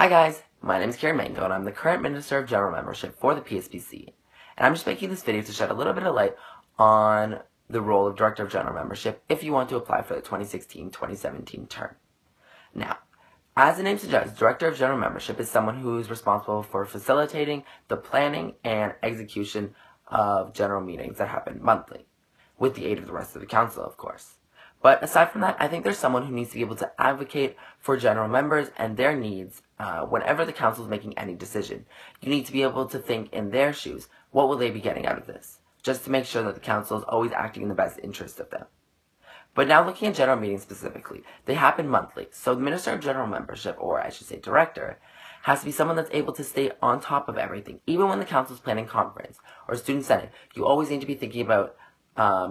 Hi guys, my name is Kieran Mango and I'm the current Minister of General Membership for the PSBC. And I'm just making this video to shed a little bit of light on the role of Director of General Membership if you want to apply for the 2016-2017 term. Now, as the name suggests, Director of General Membership is someone who is responsible for facilitating the planning and execution of general meetings that happen monthly, with the aid of the rest of the council, of course. But aside from that, I think there's someone who needs to be able to advocate for general members and their needs whenever the council is making any decision. You need to be able to think in their shoes, what will they be getting out of this? Just to make sure that the council is always acting in the best interest of them. But now looking at general meetings specifically, they happen monthly. So the Minister of General Membership, or I should say Director, has to be someone that's able to stay on top of everything. Even when the council is planning conference or student senate, you always need to be thinking about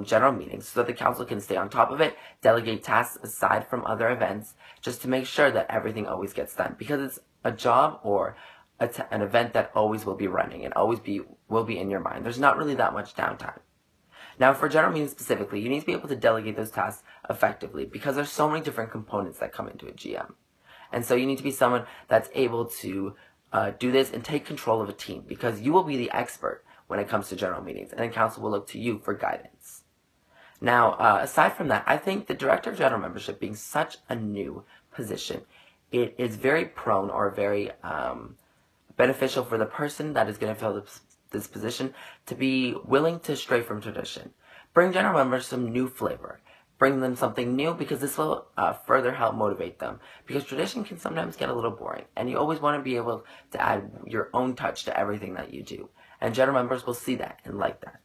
general meetings so that the council can stay on top of it, delegate tasks aside from other events, just to make sure that everything always gets done. Because it's a job or an event that always will be running and always will be in your mind. There's not really that much downtime. Now, for general meetings specifically, you need to be able to delegate those tasks effectively because there's so many different components that come into a GM. And so you need to be someone that's able to do this and take control of a team because you will be the expert when it comes to general meetings, and the council will look to you for guidance. Now, aside from that, I think the Director of General Membership being such a new position, it is very prone or very beneficial for the person that is going to fill this position to be willing to stray from tradition. Bring general members some new flavor. Bring them something new because this will further help motivate them. Because tradition can sometimes get a little boring, and you always want to be able to add your own touch to everything that you do. And general members will see that and like that.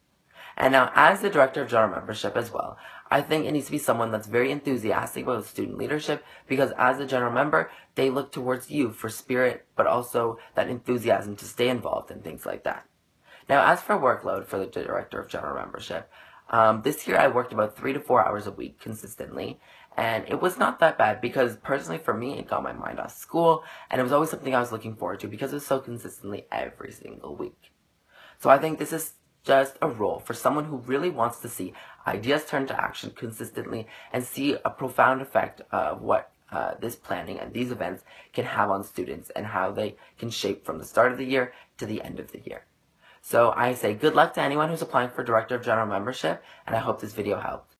And now, as the Director of General Membership as well, I think it needs to be someone that's very enthusiastic about student leadership because as a general member, they look towards you for spirit, but also that enthusiasm to stay involved and things like that. Now, as for workload for the Director of General Membership, this year I worked about 3 to 4 hours a week consistently, and it was not that bad because personally for me, it got my mind off school, and it was always something I was looking forward to because it was so consistently every single week. So I think this is just a role for someone who really wants to see ideas turn to action consistently and see a profound effect of what this planning and these events can have on students and how they can shape from the start of the year to the end of the year. So I say good luck to anyone who's applying for Director of General Membership, and I hope this video helped.